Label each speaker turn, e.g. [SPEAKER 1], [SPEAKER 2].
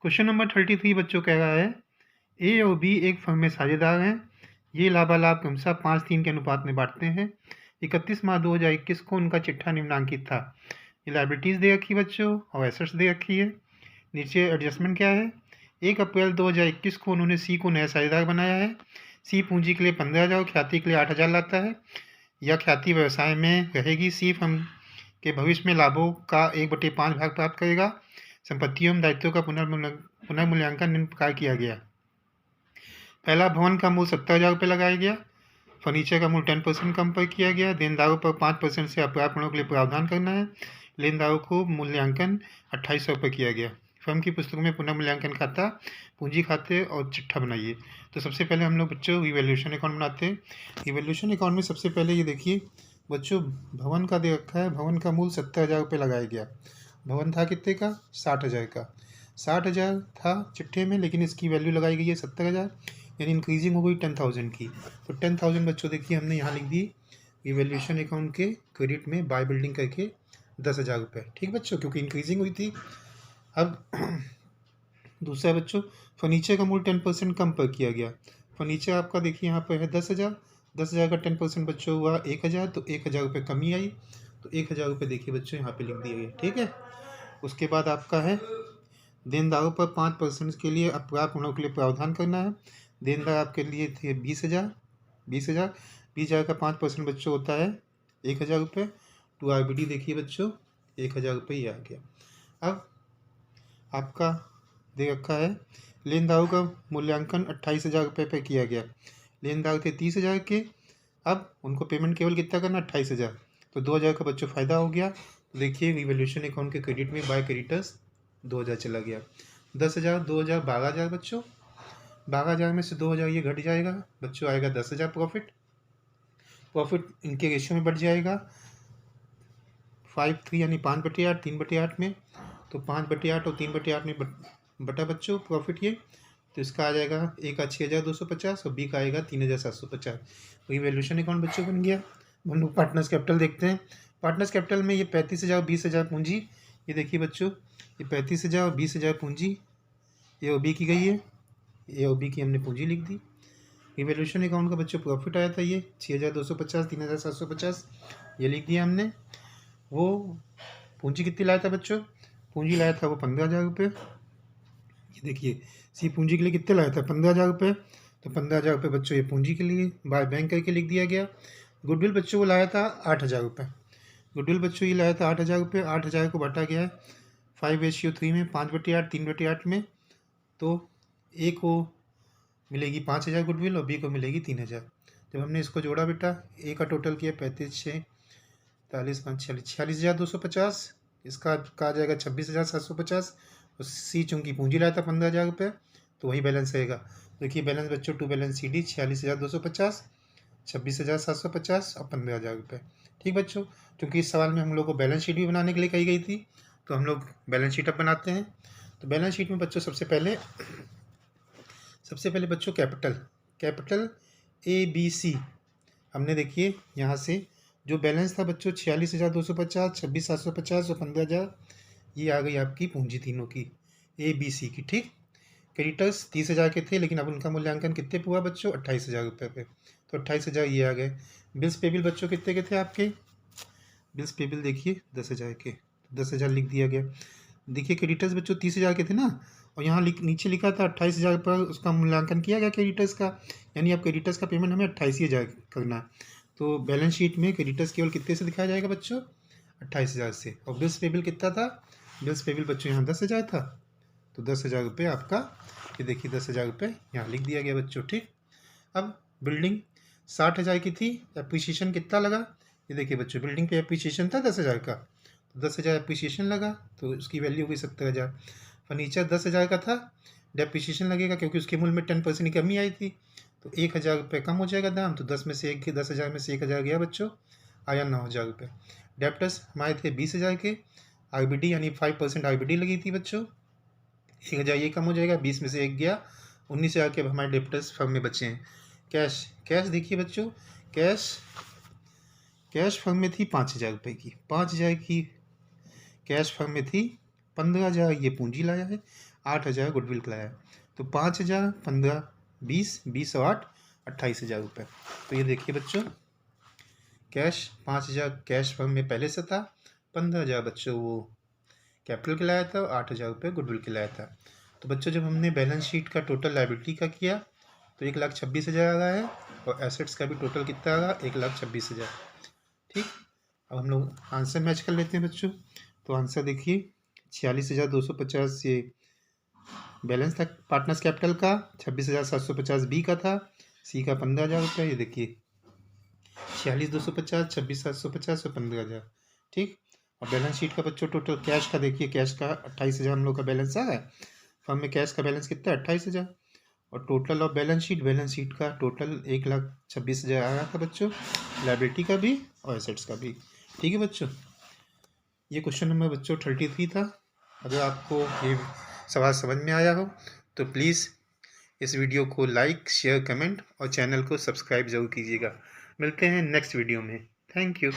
[SPEAKER 1] Question number 33 बच्चों कह रहा है ए और बी एक फर्म में साझेदार हैं। ये लाभालाभ क्रमशः 5-3 के अनुपात में बांटते हैं। 31 मार्च 2021 को उनका चिट्ठा निम्नांकित था। ये लाइबिलिटीज दे रखी है बच्चों और एसेट्स दे रखी है। नीचे एडजस्टमेंट क्या है, 1 अप्रैल 2021 को उन्होंने सी को नया साझेदार बनाया है। सी पूंजी के लिए 15,000, ख्याति के लिए 8,000 लाता है। यह ख्याति व्यवसाय में रहेगी। सी फर्म के भविष्य में लाभों का 1/5 भाग प्राप्त करेगा। संपत्तियों एवं दायित्वों का पुनर्मूल्यांकन निम्न प्रकार किया गया। पहला, भवन का मूल्य 70,000 रुपये लगाया गया। फर्नीचर का मूल्य 10% कम पर किया गया। देनदारों पर 5% से अपराधपूर्णों के लिए प्रावधान करना है। लेनदारों को मूल्यांकन 2800 रुपये किया गया। फर्म की पुस्तकों में पुनर्मूल्यांकन खाता, पूंजी खाते और चिट्ठा बनाइए। तो सबसे पहले हम लोग बच्चों रिवैल्यूएशन अकाउंट बनाते हैं। रिवैल्यूएशन अकाउंट में सबसे पहले ये देखिए बच्चों, भवन का दे रखा है। भवन का मूल्य 70,000 रुपये लगाया गया। भवन था कितने का? 60,000 का। 60,000 था चिट्ठे में, लेकिन इसकी वैल्यू लगाई गई है 70,000, यानी इंक्रीजिंग हो गई 10,000 की। तो 10,000 बच्चों देखिए हमने यहाँ लिख दी रिवैल्यूएशन अकाउंट के क्रेडिट में बाय बिल्डिंग करके 10,000 रुपये। ठीक बच्चों, क्योंकि इंक्रीजिंग हुई थी। अब दूसरा बच्चों, फर्नीचर का मूल्य 10% कम पर किया गया। फर्नीचर आपका देखिए यहाँ पर है 10,000। 10,000 का 10% बच्चों हुआ 1,000, तो 1,000 रुपये कमी आई। तो 1,000 रुपये देखिए बच्चों यहाँ पे लिख दिए गए। ठीक है। उसके बाद आपका है देनदारों पर 5% के लिए अपराधपूर्णों के लिए प्रावधान करना है। देनदार आपके लिए थे 20,000। 20,000 का 5% बच्चों होता है 1,000 रुपये। टू RBD देखिए बच्चों 1,000 रुपये ही आ गया। अब आपका दे रखा है लेनदारों का मूल्यांकन 28,000 रुपये पर किया गया। लेनदार थे 30,000 के। अब उनको पेमेंट केवल कितना करना? 28,000। तो 2,000 का बच्चों फ़ायदा हो गया। तो देखिए रिवैल्यूएशन अकाउंट के क्रेडिट में बाय क्रेडिटर्स 2,000 चला गया। 10,000, 2,000, 12,000 बच्चों। 12,000 में से 2,000 ये घट जाएगा बच्चों, आएगा 10,000 प्रॉफिट। प्रॉफिट इनके रेशियो में बढ़ जाएगा 5/3 यानी 5/8, 3/8 में। तो 5/8 और 3/8 में बटा बच्चों प्रॉफिट ये। तो इसका आ जाएगा ए का 6,250 और बी का आएगा 3,750। वही वैल्यूएशन अकाउंट बच्चों बन गया। हम लोग पार्टनर्स कैपिटल देखते हैं। पार्टनर्स कैपिटल में ये 35,000 और 20,000 पूंजी। ये देखिए बच्चों, ये 35,000 और 20,000 पूंजी ए और बी की गई है। ए और बी की हमने पूंजी लिख दी। रिवैल्यूएशन अकाउंट का बच्चों प्रॉफिट आया था ये 6,250, 3,750 ये लिख दिया हमने। वो पूंजी कितनी लाया था बच्चों? पूंजी लाया था वो 15,000 रुपये। ये देखिए सी पूंजी के लिए कितने लाया था? 15,000 रुपये। तो 15,000 रुपये बच्चों ये पूंजी के लिए बाय बैंक करके लिख दिया गया। गुडविल बच्चों को लाया था 8,000 रुपये। गुडविल बच्चों ये लाया था 8,000 रुपये। 8,000 को बांटा गया है 5:3 में, 5/8, 3/8 में। तो ए को मिलेगी 5,000 गुडविल और बी को मिलेगी 3,000। जब हमने इसको जोड़ा बेटा, ए का टोटल किया 35, 6, 40, 5, 46, 46,250। इसका कहा जाएगा 26,750। और सी चूँकि पूंजी लाया था 15,000 रुपये, तो वही बैलेंस रहेगा। देखिए बैलेंस बच्चों टू बैलेंस CD 46,250, 26,750 और 15,000 रुपये। ठीक बच्चों, क्योंकि इस सवाल में हम लोग को बैलेंस शीट भी बनाने के लिए कही गई थी, तो हम लोग बैलेंस शीट अब बनाते हैं। तो बैलेंस शीट में बच्चों सबसे पहले बच्चों कैपिटल ABC हमने देखिए यहाँ से जो बैलेंस था बच्चों 46,250, 26,750 और 15,000, ये आ गई आपकी पूंजी तीनों की ABC की। ठीक। क्रेडिटर्स 30,000 के थे, लेकिन अब उनका मूल्यांकन कितने पे हुआ बच्चों? 28,000 रुपये पे। तो 28,000 ये आ गए। बिल्स पेबल बच्चों कितने के थे आपके? बिल्स पेबल देखिए 10,000 के। 10,000 लिख दिया गया। देखिए क्रेडिटर्स बच्चों 30,000 के थे ना, और यहाँ नीचे लिखा था 28,000 पर उसका मूल्यांकन किया गया क्रेडिटर्स का, यानी अब क्रेडिटर्स का पेमेंट हमें 28,000 करना है। तो बैलेंस शीट में क्रेडिटर्स केवल कितने से दिखाया जाएगा बच्चों? 28,000 से। और बिल्स पेबल कितना था? बिल्स पेबल बच्चों यहाँ 10,000 था, तो 10,000 रुपये आपका, ये देखिए 10,000 रुपये यहाँ लिख दिया गया बच्चों। ठीक। अब बिल्डिंग 60,000 की थी, एप्रिसिएशन कितना लगा? ये देखिए बच्चों, बिल्डिंग पे एप्रिसिएशन था 10,000 का, तो 10,000 एप्रिसिएशन लगा, तो उसकी वैल्यू हुई 70,000। फर्नीचर 10,000 का था, डेप्रिसिएशन लगेगा क्योंकि उसके मूल्य में 10% की कमी आई थी, तो 1,000 रुपये कम हो जाएगा दाम। तो 10,000 में से 1,000 गया बच्चों, आया 9,000 रुपये। डेप्टर्स हमारे थे 20,000 के। RBD यानी 5% RBD लगी थी बच्चों, 1,000 ये कम हो जाएगा, 20 में से 1 गया, 19,000 के हमारे डेप्टर्स फर्म में बचे हैं। कैश देखिए बच्चों, कैश फर्म में थी 5,000 रुपये की। 5,000 की कैश फर्म में थी। 15,000 ये पूंजी लाया है। 8,000 गुडविल का लाया। तो 5,000, 15, 20, 20 और 8, 28,000 रुपये। तो ये देखिए बच्चों, कैश 5,000 कैश फर्म में पहले से था, 15,000 बच्चों वो कैपिटल के लाया था और 8,000 रुपये गुडविल के लाया था। तो बच्चों जब हमने बैलेंस शीट का टोटल लायबिलिटी का किया तो 1,26,000 आ रहा है और एसेट्स का भी टोटल कितना आ रहा है, 1,26,000। ठीक, अब हम लोग आंसर मैच कर लेते हैं बच्चों। तो आंसर देखिए 46,250 ये बैलेंस था पार्टनर्स कैपिटल का, 26,750 बी का था, सी का 15,000 रुपये। ये देखिए 46,250, 26,750 और 15,000। ठीक, और बैलेंस शीट का बच्चों टोटल कैश का देखिए, कैश का 28,000 हम लोग का बैलेंस आ रहा है। फर्म में कैश का बैलेंस कितना है, 28,000। और टोटल ऑफ बैलेंस शीट का टोटल 1,26,000 आ रहा था बच्चों, लाइबिलिटी का भी और एसेट्स का भी। ठीक है बच्चों, ये क्वेश्चन नंबर बच्चों 33 था। अगर आपको ये सवाल समझ में आया हो तो प्लीज़ इस वीडियो को लाइक, शेयर, कमेंट और चैनल को सब्सक्राइब जरूर कीजिएगा। मिलते हैं नेक्स्ट वीडियो में। Thank you.